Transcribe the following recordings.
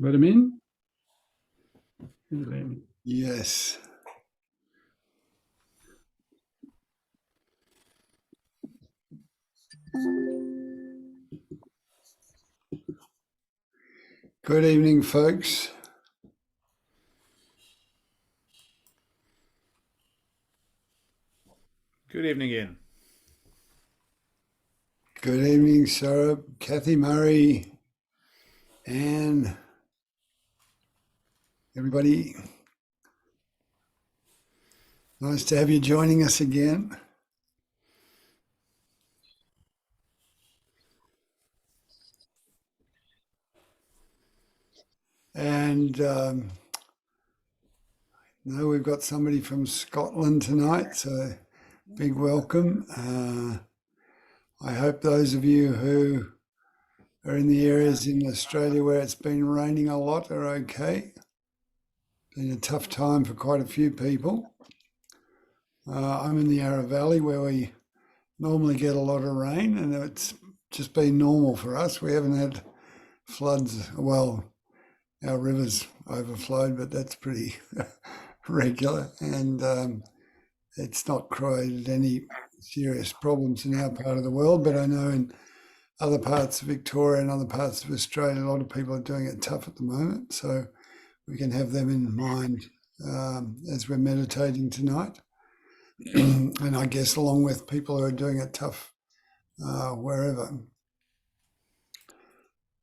Let him in. Yes. Good evening, folks. Good evening, Ian. Good evening, Saurabh, Kathy Murray, Anne, everybody. Nice to have you joining us again. And now we've got somebody from Scotland tonight, so big welcome. I hope those of you who are in the areas in Australia where it's been raining a lot are okay. Been a tough time for quite a few people. I'm in the Yarra Valley where we normally get a lot of rain, and it's just been normal for us. We haven't had floods. Well, our rivers overflowed, but that's pretty regular, and it's not created any serious problems in our part of the world. But I know in other parts of Victoria and other parts of Australia, a lot of people are doing it tough at the moment. So we can have them in mind as we're meditating tonight. And I guess along with people who are doing it tough wherever.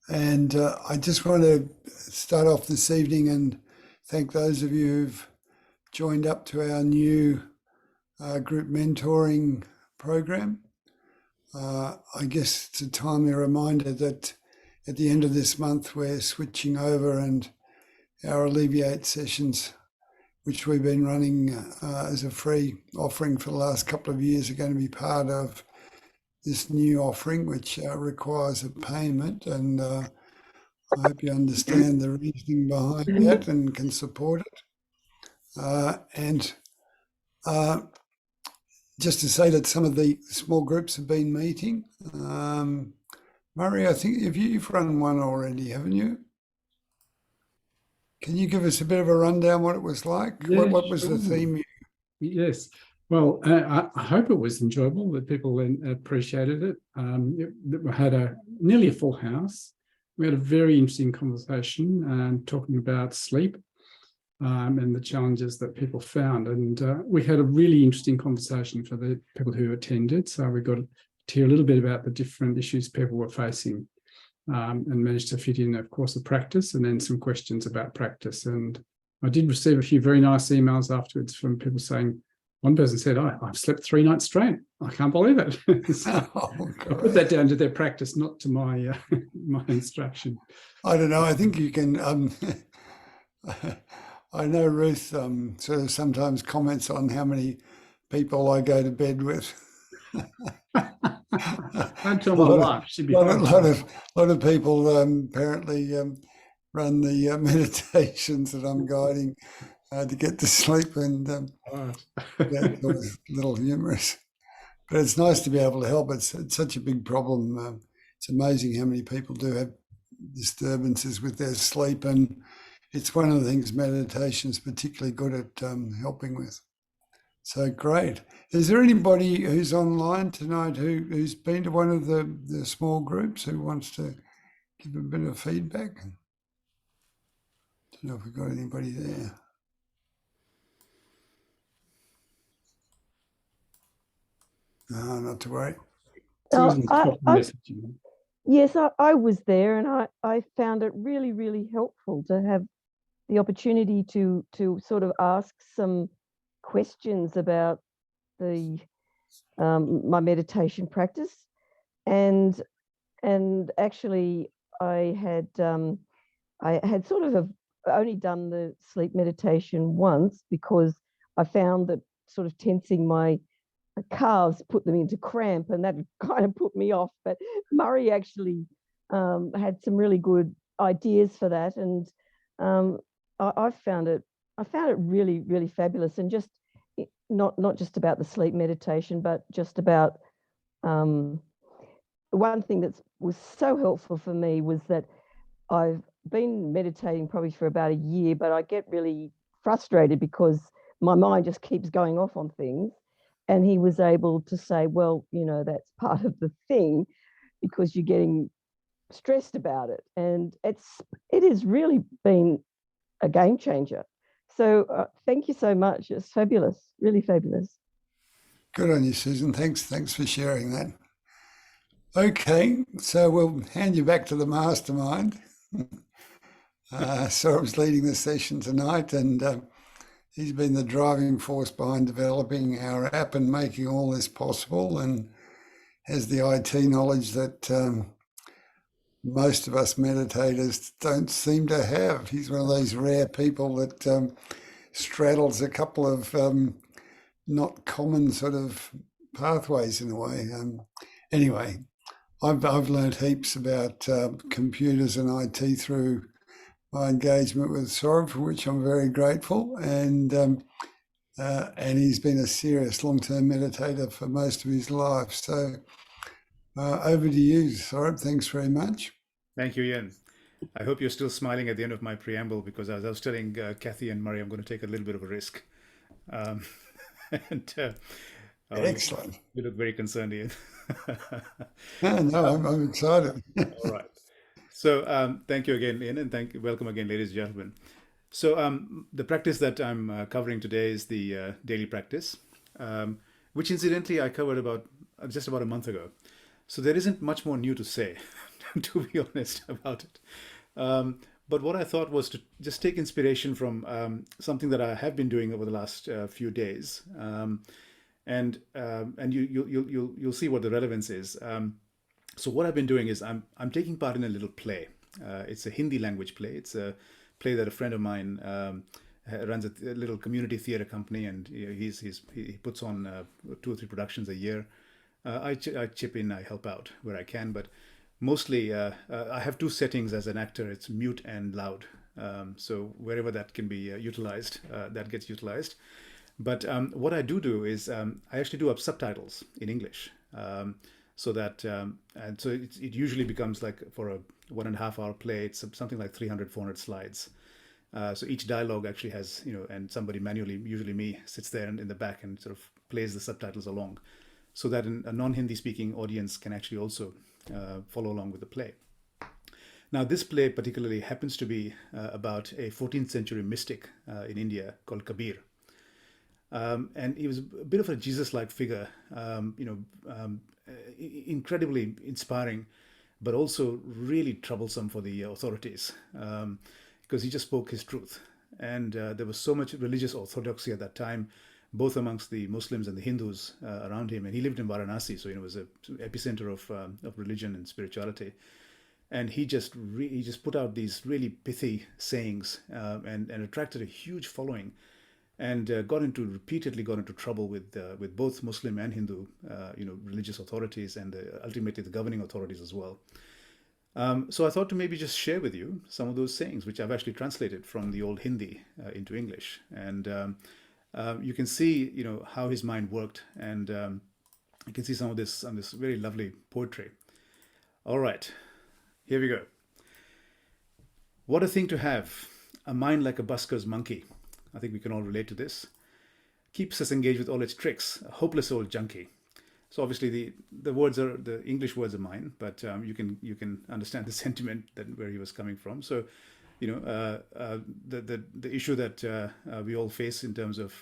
And I just want to start off this evening and thank those of you who've joined up to our new group mentoring program. I guess it's a timely reminder that at the end of this month, we're switching over, and our Allevi8 sessions, which we've been running as a free offering for the last couple of years, are going to be part of this new offering, which requires a payment. And I hope you understand the reasoning behind that and can support it. And just to say that some of the small groups have been meeting. Murray, I think you've run one already, haven't you? Can you give us a bit of a rundown what it was like? Yeah, what was sure. the theme? Yes. Well, I hope it was enjoyable, that people appreciated it. We had nearly a full house. We had a very interesting conversation talking about sleep and the challenges that people found. And we had a really interesting conversation for the people who attended. So we got to hear a little bit about the different issues people were facing. And managed to fit in, of course, the practice and then some questions about practice. And I did receive a few very nice emails afterwards from people saying, one person said, I've slept 3 nights straight. I can't believe it. So I put that down to their practice, not to my my instruction. I don't know. I think you can. I know Ruth sort of sometimes comments on how many people I go to bed with. Don't tell my wife. She'd be a lot of people apparently run the meditations that I'm guiding to get to sleep, and that was a little humorous. But it's nice to be able to help. It's such a big problem. It's amazing how many people do have disturbances with their sleep, and it's one of the things meditation is particularly good at helping with. So great. Is there anybody who's online tonight who's been to one of the small groups who wants to give a bit of feedback? Don't know if we've got anybody there. No, not to worry. Yes, I was there, and I found it really, really helpful to have the opportunity to sort of ask some questions about the my meditation practice, and actually I had sort of only done the sleep meditation once, because I found that sort of tensing my calves put them into cramp, and that kind of put me off. But Murray actually had some really good ideas for that, and I found it really, really fabulous, and just not just about the sleep meditation, but just about one thing that was so helpful for me was that I've been meditating probably for about a year, but I get really frustrated because my mind just keeps going off on things. And he was able to say, well, that's part of the thing because you're getting stressed about it. And it has really been a game changer. So thank you so much. It's fabulous, really fabulous. Good on you, Susan. Thanks for sharing that. Okay, so we'll hand you back to the mastermind. Saurabh's leading the session tonight, and he's been the driving force behind developing our app and making all this possible, and has the IT knowledge that most of us meditators don't seem to have. He's one of those rare people that straddles a couple of not common sort of pathways in a way. Anyway, I've learned heaps about computers and IT through my engagement with Saurabh, for which I'm very grateful. And he's been a serious long-term meditator for most of his life. So over to you, Saurabh. Thanks very much. Thank you, Ian. I hope you're still smiling at the end of my preamble, because as I was telling Kathy and Murray, I'm going to take a little bit of a risk. Excellent. You look very concerned, Ian. No, I'm excited. All right. So thank you again, Ian, and welcome again, ladies and gentlemen. So the practice that I'm covering today is the daily practice, which incidentally I covered just about a month ago. So there isn't much more new to say, to be honest about it. But what I thought was to just take inspiration from something that I have been doing over the last few days, and you'll see what the relevance is. So what I've been doing is I'm taking part in a little play. It's a Hindi language play. It's a play that a friend of mine runs a little community theatre company, and he puts on 2 or 3 productions a year. I chip in, I help out where I can, but mostly I have 2 settings as an actor. It's mute and loud. So wherever that can be utilized, that gets utilized. But what I do is I actually do up subtitles in English. So that and so it usually becomes like, for a 1.5 hour play, it's something like 300-400 slides. So each dialogue actually has, and somebody manually, usually me, sits there in the back and sort of plays the subtitles along, so that a non-Hindi speaking audience can actually also follow along with the play. Now, this play particularly happens to be about a 14th century mystic in India called Kabir. And he was a bit of a Jesus-like figure, incredibly inspiring, but also really troublesome for the authorities, because he just spoke his truth. And there was so much religious orthodoxy at that time, both amongst the Muslims and the Hindus around him. And he lived in Varanasi, so it was an epicenter of religion and spirituality. And he just put out these really pithy sayings, and attracted a huge following, and repeatedly got into trouble with both Muslim and Hindu, religious authorities, and ultimately the governing authorities as well. So I thought to maybe just share with you some of those sayings, which I've actually translated from the old Hindi into English, and you can see, how his mind worked, and you can see some of this very lovely poetry. All right, here we go. What a thing to have, a mind like a busker's monkey. I think we can all relate to this. Keeps us engaged with all its tricks, a hopeless old junkie. So obviously the English words are mine, but you can understand the sentiment where he was coming from. So, the issue that we all face in terms of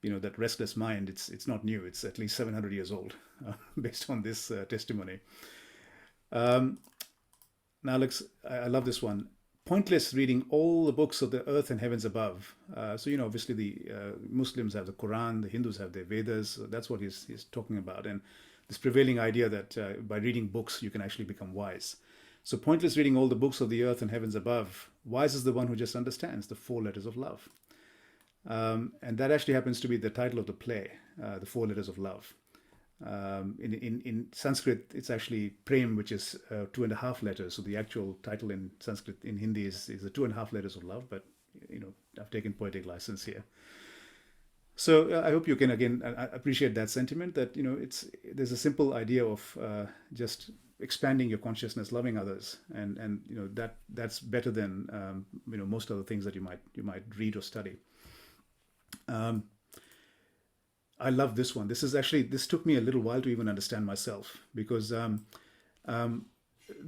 that restless mind, it's not new. It's at least 700 years old, based on this testimony. Now, I love this one. Pointless reading all the books of the earth and heavens above. So obviously the Muslims have the Quran, the Hindus have their Vedas. So that's what he's talking about, and this prevailing idea that by reading books you can actually become wise. So pointless reading all the books of the earth and heavens above. Wise is the one who just understands the 4 letters of love, and that actually happens to be the title of the play, the 4 letters of love. In Sanskrit, it's actually prem, which is 2.5 letters. So the actual title in Sanskrit, in Hindi, is the 2.5 letters of love. But I've taken poetic license here. So I hope you can again appreciate that sentiment. That there's a simple idea of just expanding your consciousness, loving others, and that's better than most other things that you might read or study. I love this one. This took me a little while to even understand myself, because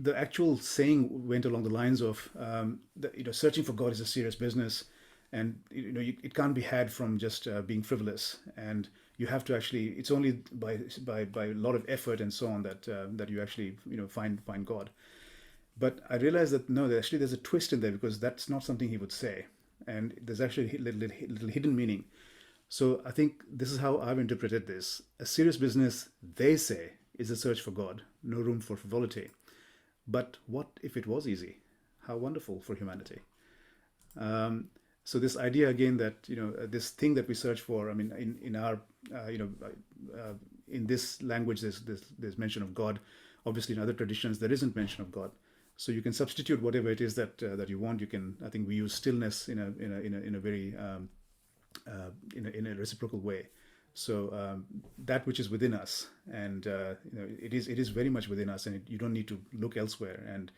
the actual saying went along the lines of searching for God is a serious business, and it can't be had from just being frivolous, and you have to actually, it's only by a lot of effort and so on that you actually find God. But I realized that no, there's a twist in there, because that's not something he would say, and there's actually a little hidden meaning. So I think this is how I've interpreted this. A serious business, they say, is a search for God, no room for frivolity. But what if it was easy? How wonderful for humanity. So this idea again that this thing that we search for. I mean, in our in this language, there's mention of God. Obviously, in other traditions, there isn't mention of God. So you can substitute whatever it is that you want. You can. I think we use stillness in a very in a reciprocal way. So that which is within us, and it is very much within us, and you don't need to look elsewhere. And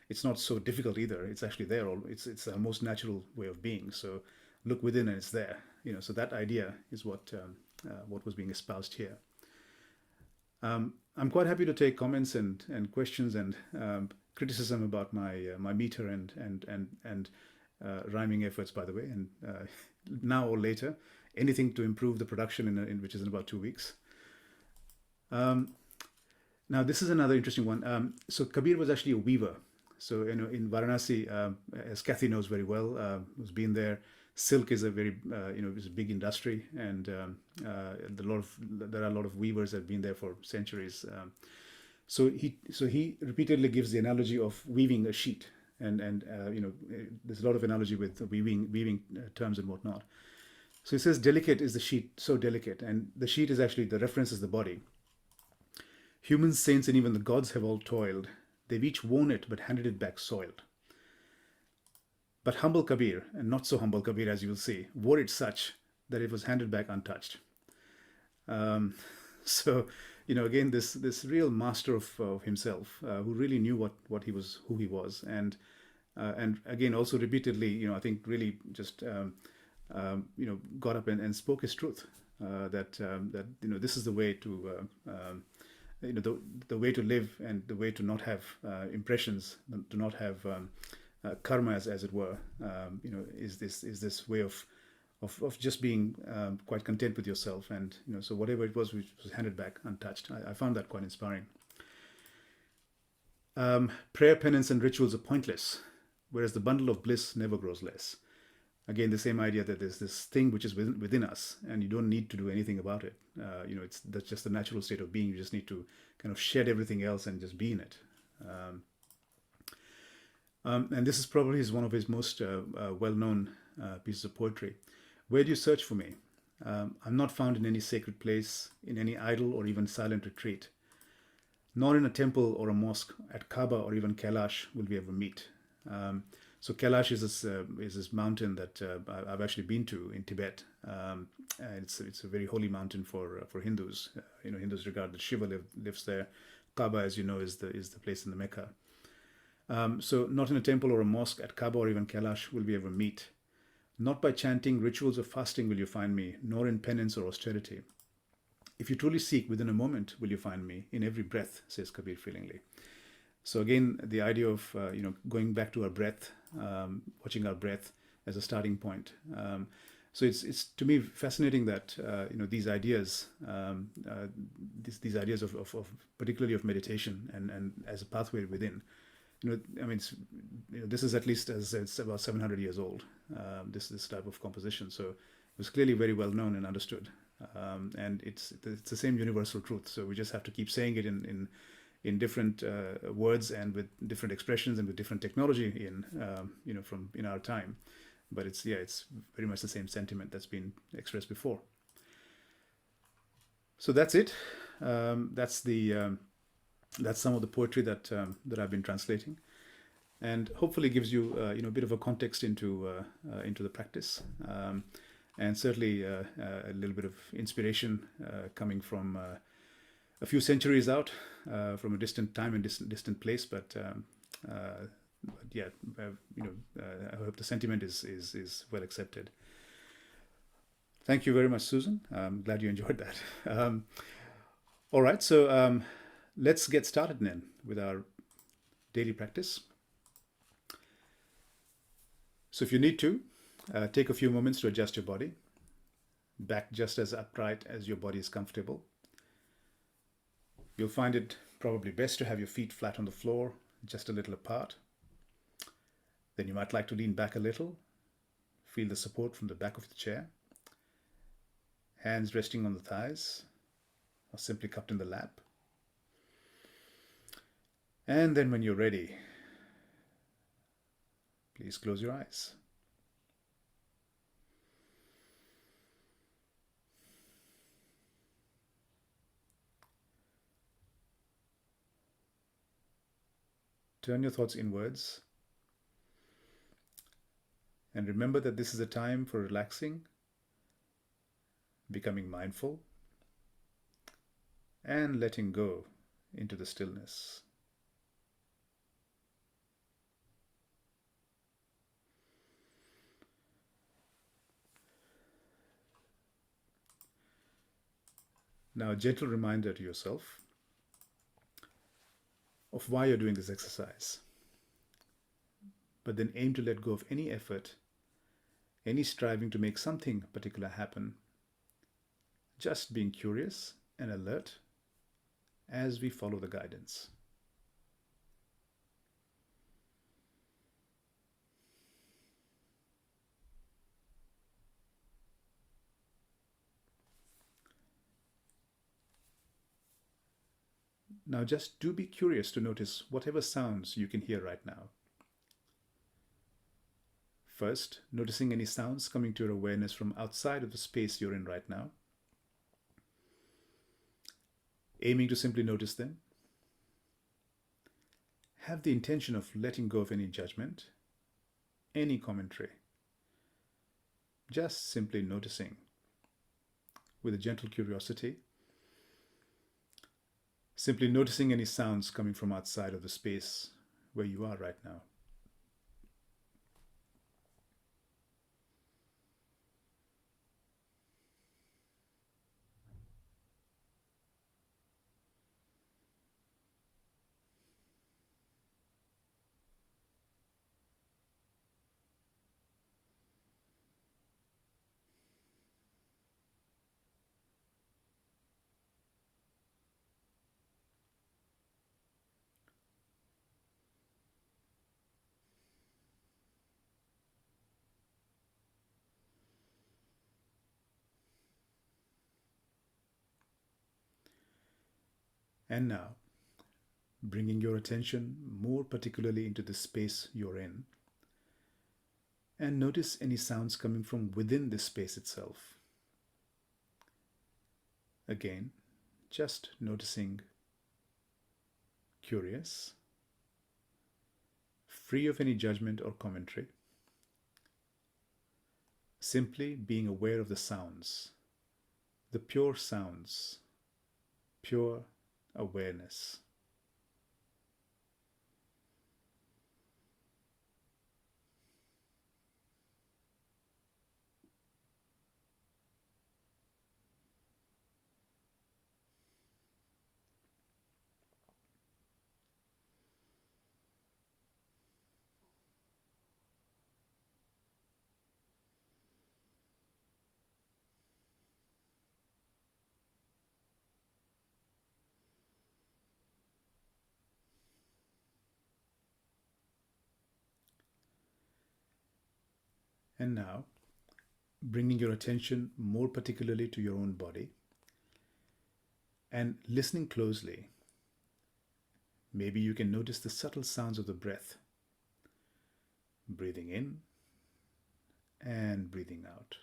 it's not so difficult either. It's actually there. It's our most natural way of being. So look within, and it's there. So that idea is what was being espoused here. I'm quite happy to take comments and questions and criticism about my meter and rhyming efforts, by the way, and now or later, anything to improve the production which is in about 2 weeks. Now this is another interesting one. So Kabir was actually a weaver. So in Varanasi, as Kathy knows very well, who's been there, silk is a very is a big industry, and there are a lot of weavers that have been there for centuries. So he repeatedly gives the analogy of weaving a sheet, and there's a lot of analogy with weaving terms and whatnot. So he says, delicate is the sheet, so delicate, and the sheet is actually, the reference is the body. Humans, saints, and even the gods have all toiled. They've each worn it, but handed it back soiled. But humble Kabir, and not so humble Kabir, as you will see, wore it such that it was handed back untouched. So, again, this real master of himself, who really knew what he was, who he was, and again, also repeatedly, I think really just got up and spoke his truth, that this is the way to the way to live, and the way to not have impressions, to not have karma, as it were, is this way of just being quite content with yourself, and so whatever it was which was handed back untouched. I found that quite inspiring. Prayer, penance, and rituals are pointless, whereas the bundle of bliss never grows less. Again, the same idea that there's this thing which is within us, and you don't need to do anything about it. That's just the natural state of being. You just need to kind of shed everything else and just be in it. And this is probably one of his most well-known pieces of poetry. Where do you search for me? I'm not found in any sacred place, in any idle or even silent retreat. Nor in a temple or a mosque, at Kaaba or even Kailash will we ever meet. So Kailash is this mountain that I've actually been to in Tibet. And it's a very holy mountain for Hindus. Hindus regard that Shiva lives there. Kaaba, as you know, is the place in the Mecca. So not in a temple or a mosque, at Kaaba or even Kailash will we ever meet. Not by chanting rituals of fasting will you find me, nor in penance or austerity. If you truly seek, within a moment will you find me, in every breath, says Kabir feelingly. So again, the idea of going back to our breath, watching our breath as a starting point. So it's to me fascinating that these ideas, these ideas of particularly of meditation and as a pathway within. This is at least, as it's about 700 years old. This type of composition. So it was clearly very well known and understood, and it's the same universal truth. So we just have to keep saying it in different words and with different expressions and with different technology from our time, but it's very much the same sentiment that's been expressed before. So that's it. That's some of the poetry that I've been translating, and hopefully gives you a bit of a context into the practice, and certainly a little bit of inspiration coming from a few centuries out from a distant time and distant place, but yeah, I hope the sentiment is well accepted. Thank you very much, Susan. I'm glad you enjoyed that. All right, so let's get started then with our daily practice. So if you need to, take a few moments to adjust your body, back just as upright as your body is comfortable. You'll find it probably best to have your feet flat on the floor, just a little apart. Then you might like to lean back a little, feel the support from the back of the chair, hands resting on the thighs or simply cupped in the lap. And then when you're ready, please close your eyes. Turn your thoughts inwards and remember that this is a time for relaxing, becoming mindful, and letting go into the stillness. Now, a gentle reminder to yourself of why you're doing this exercise, but then aim to let go of any effort, any striving to make something particular happen. Just being curious and alert as we follow the guidance. Now just do be curious to notice whatever sounds you can hear right now. First, noticing any sounds coming to your awareness from outside of the space you're in right now. Aiming to simply notice them. Have the intention of letting go of any judgment, any commentary. Just simply noticing with a gentle curiosity. Simply noticing any sounds coming from outside of the space where you are right now. And now, bringing your attention more particularly into the space you're in, and notice any sounds coming from within this space itself. Again, just noticing, curious, free of any judgment or commentary, simply being aware of the sounds, the pure sounds, pure awareness. And now, bringing your attention more particularly to your own body and listening closely. Maybe you can notice the subtle sounds of the breath, breathing in and breathing out.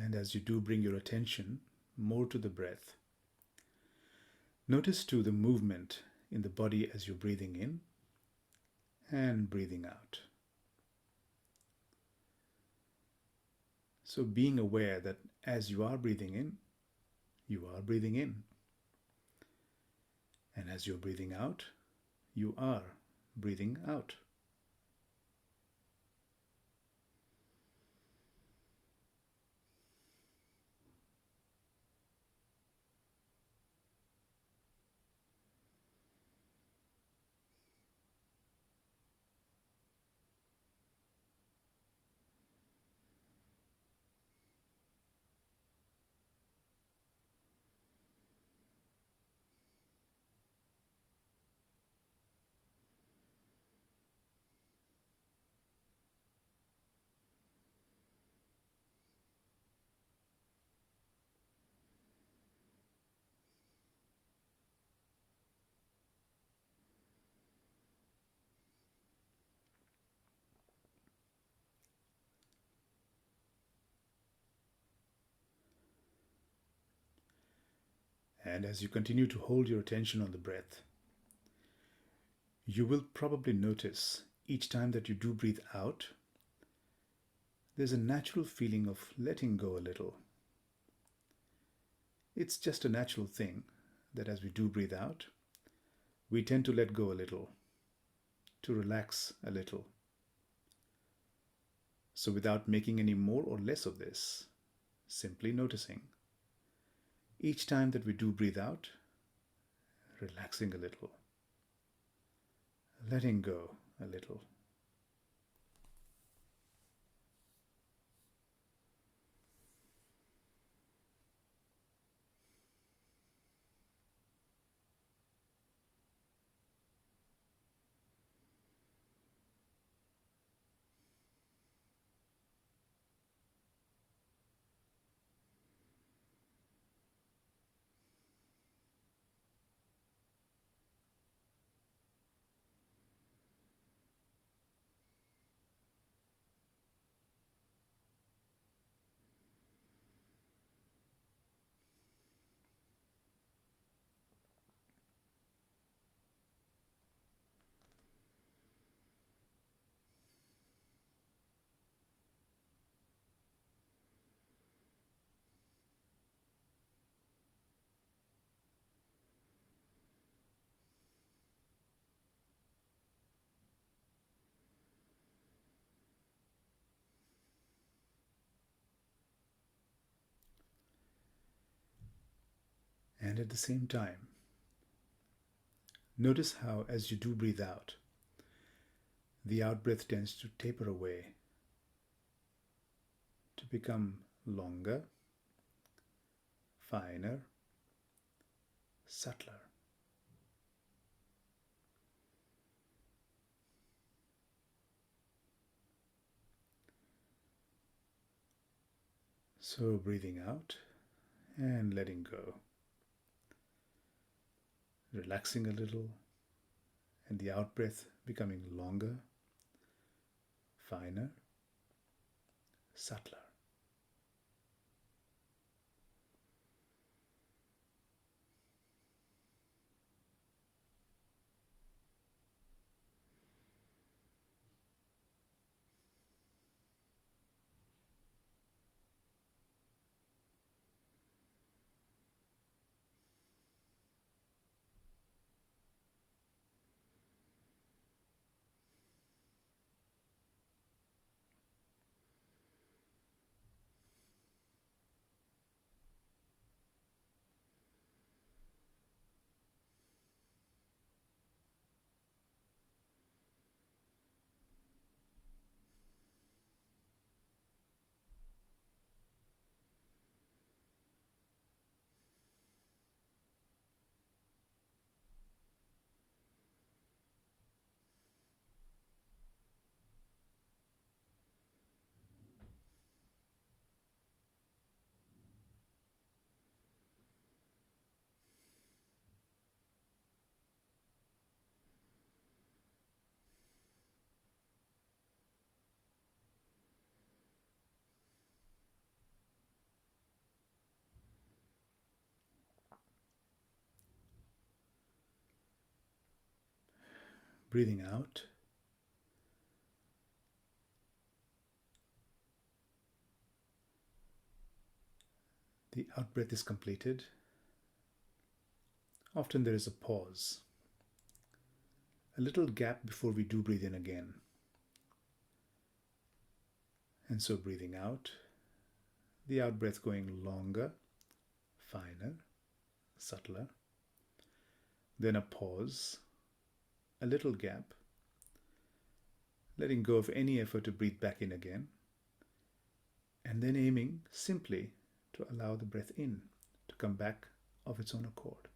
And as you do bring your attention more to the breath, notice too the movement in the body as you're breathing in and breathing out. So being aware that as you are breathing in, you are breathing in. And as you're breathing out, you are breathing out. And as you continue to hold your attention on the breath, you will probably notice each time that you do breathe out, there's a natural feeling of letting go a little. It's just a natural thing that as we do breathe out, we tend to let go a little, to relax a little. So without making any more or less of this, simply noticing each time that we do breathe out, relaxing a little, letting go a little. And at the same time, notice how as you do breathe out, the out-breath tends to taper away, to become longer, finer, subtler. So breathing out and letting go, relaxing a little, and the out-breath becoming longer, finer, subtler. Breathing out. The out-breath is completed. Often there is a pause, a little gap before we do breathe in again. And so breathing out, the out-breath going longer, finer, subtler. Then a pause, a little gap, letting go of any effort to breathe back in again, and then aiming simply to allow the breath in to come back of its own accord.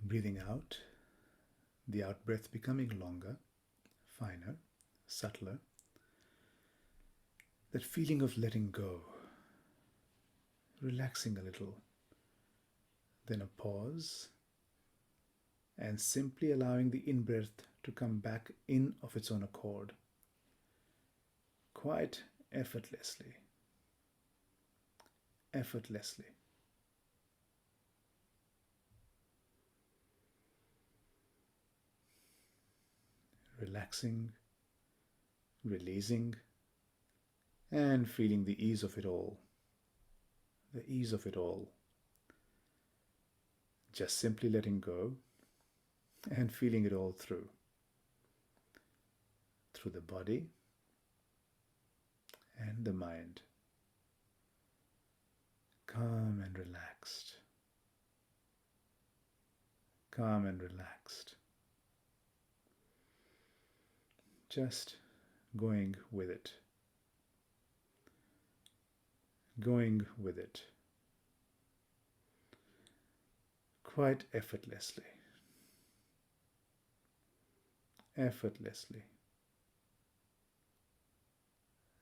Breathing out, the out-breath becoming longer, finer, subtler. That feeling of letting go, relaxing a little. Then a pause, and simply allowing the in-breath to come back in of its own accord, quite effortlessly. Effortlessly. Relaxing, releasing, and feeling the ease of it all. The ease of it all. Just simply letting go and feeling it all through. Through the body and the mind. Calm and relaxed. Calm and relaxed. Just going with it. Going with it. Quite effortlessly. Effortlessly.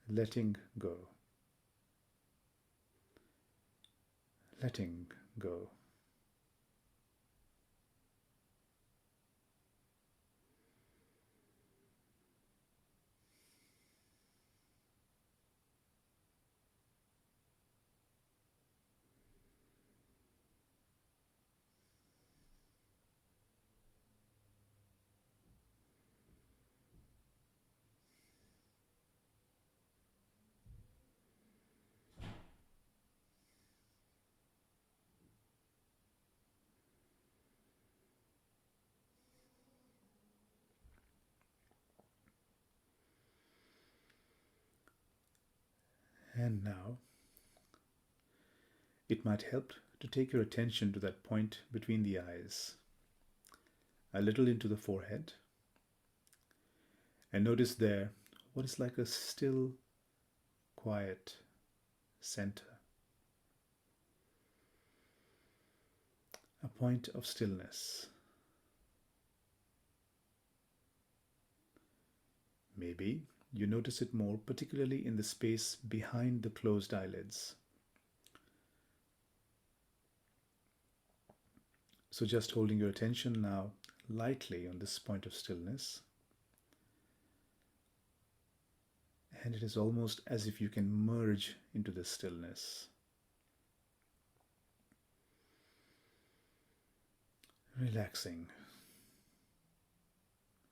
Letting go. Letting go. And now, it might help to take your attention to that point between the eyes, a little into the forehead, and notice there what is like a still, quiet center. A point of stillness. Maybe you notice it more, particularly in the space behind the closed eyelids. So just holding your attention now lightly on this point of stillness. And it is almost as if you can merge into the stillness. Relaxing,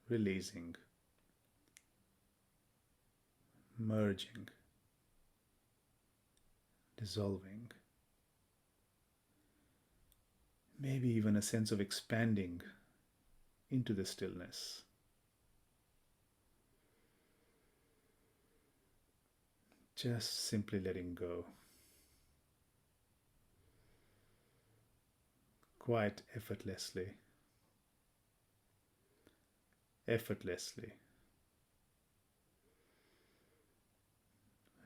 releasing, merging, dissolving. Maybe even a sense of expanding into the stillness. Just simply letting go. Quite effortlessly. Effortlessly.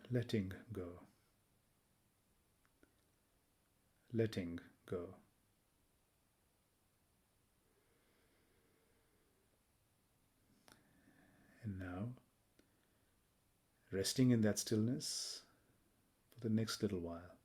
Letting go. Letting go. And now, resting in that stillness for the next little while.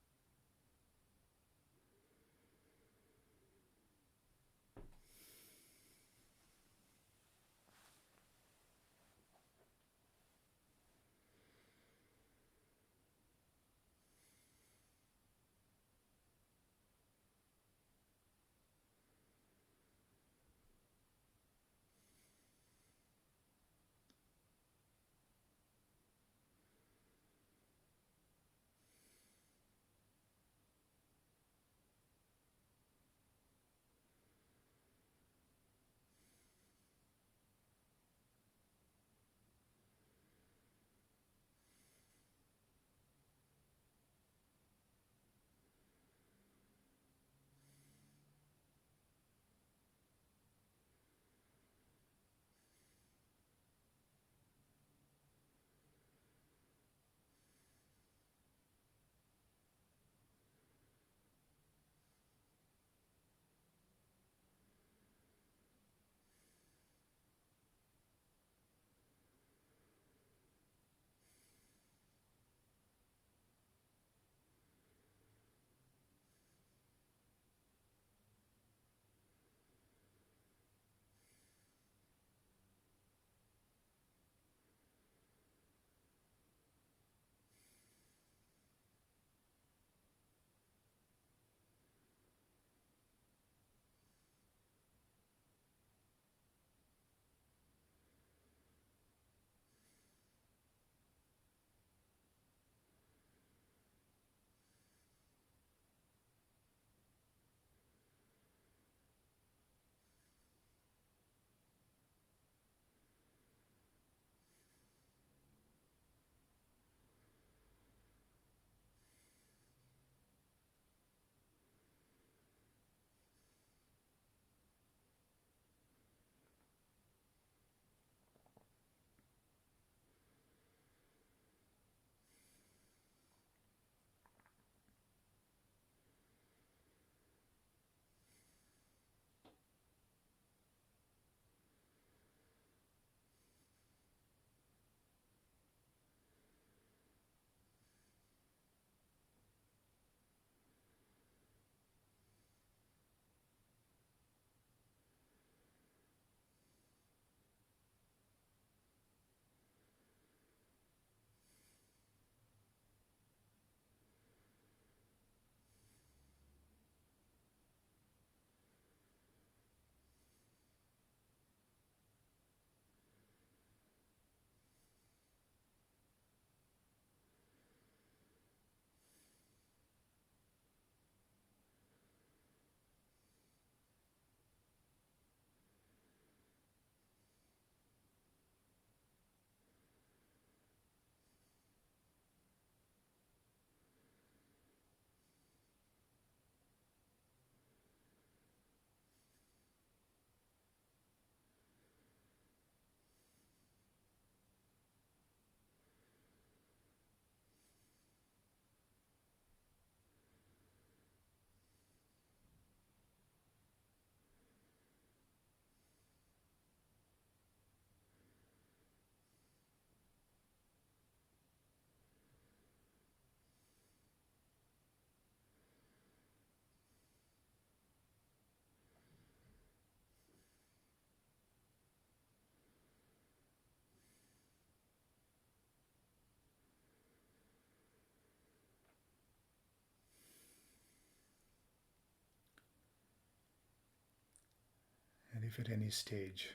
And if at any stage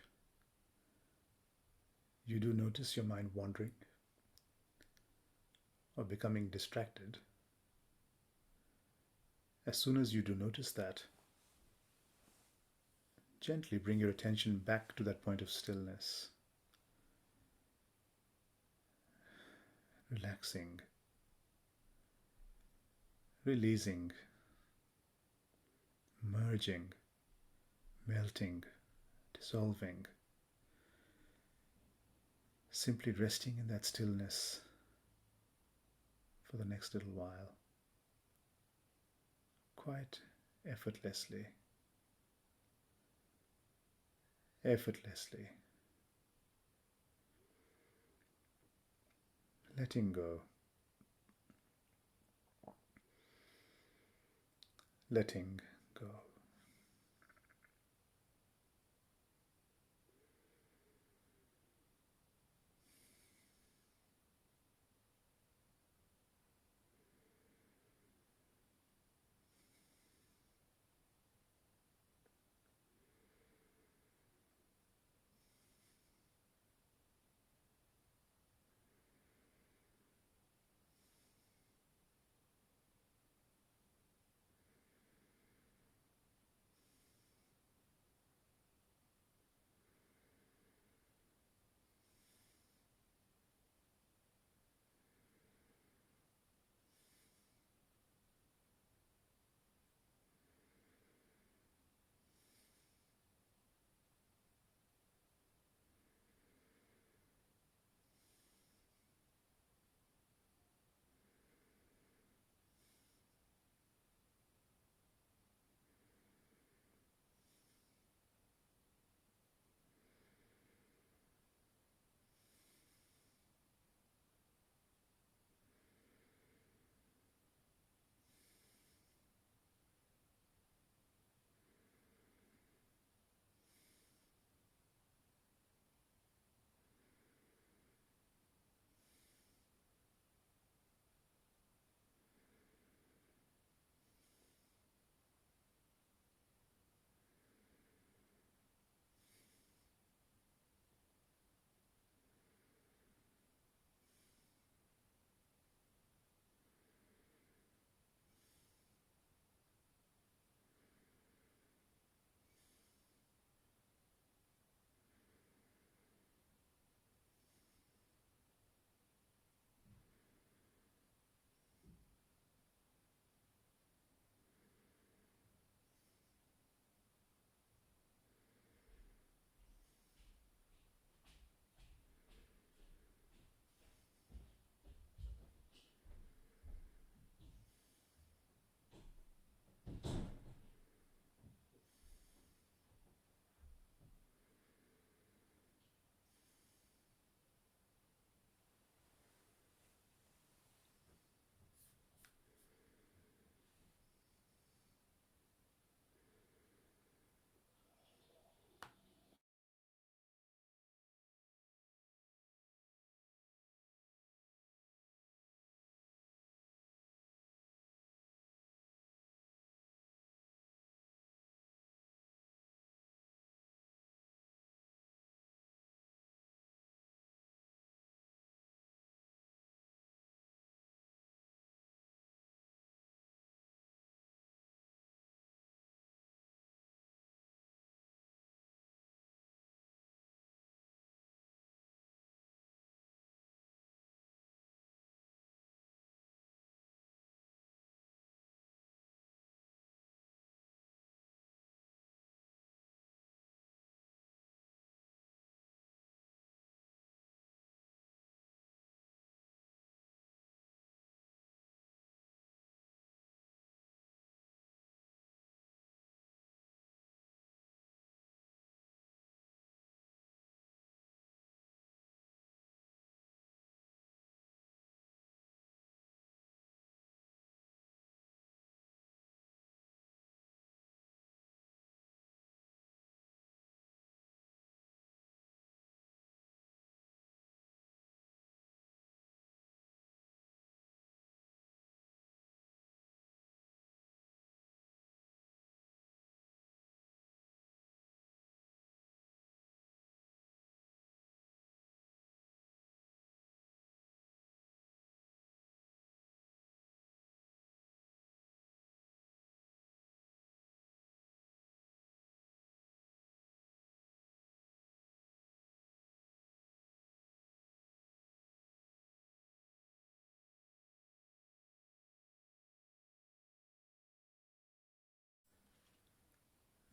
you do notice your mind wandering or becoming distracted, as soon as you do notice that, gently bring your attention back to that point of stillness. Relaxing, releasing, merging, melting, dissolving. Simply resting in that stillness for the next little while, quite effortlessly. Effortlessly. Letting go. Letting go.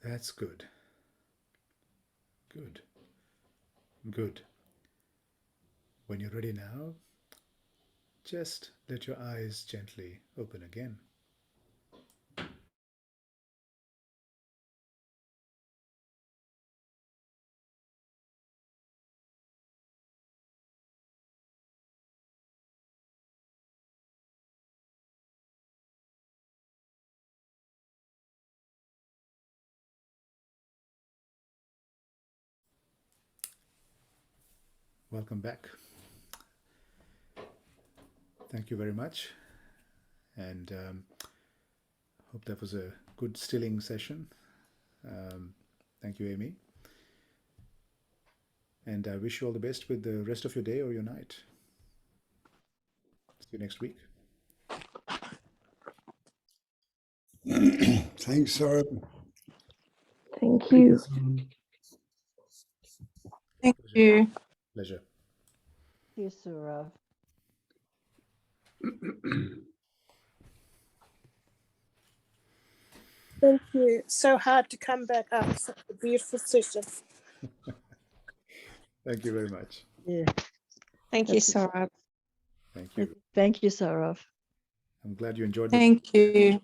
That's good. Good. Good. When you're ready now, just let your eyes gently open again. Welcome back. Thank you very much. And hope that was a good stilling session. Thank you, Amy. And I wish you all the best with the rest of your day or your night. See you next week. Thanks, Saurabh. Thank you. Thank you. Pleasure. Yes, Saurabh. Thank you. So hard to come back after such a beautiful session. Thank you very much. Yeah. Thank you, That's- Saurabh. Thank you. Thank you, Saurabh. I'm glad you enjoyed the Thank you.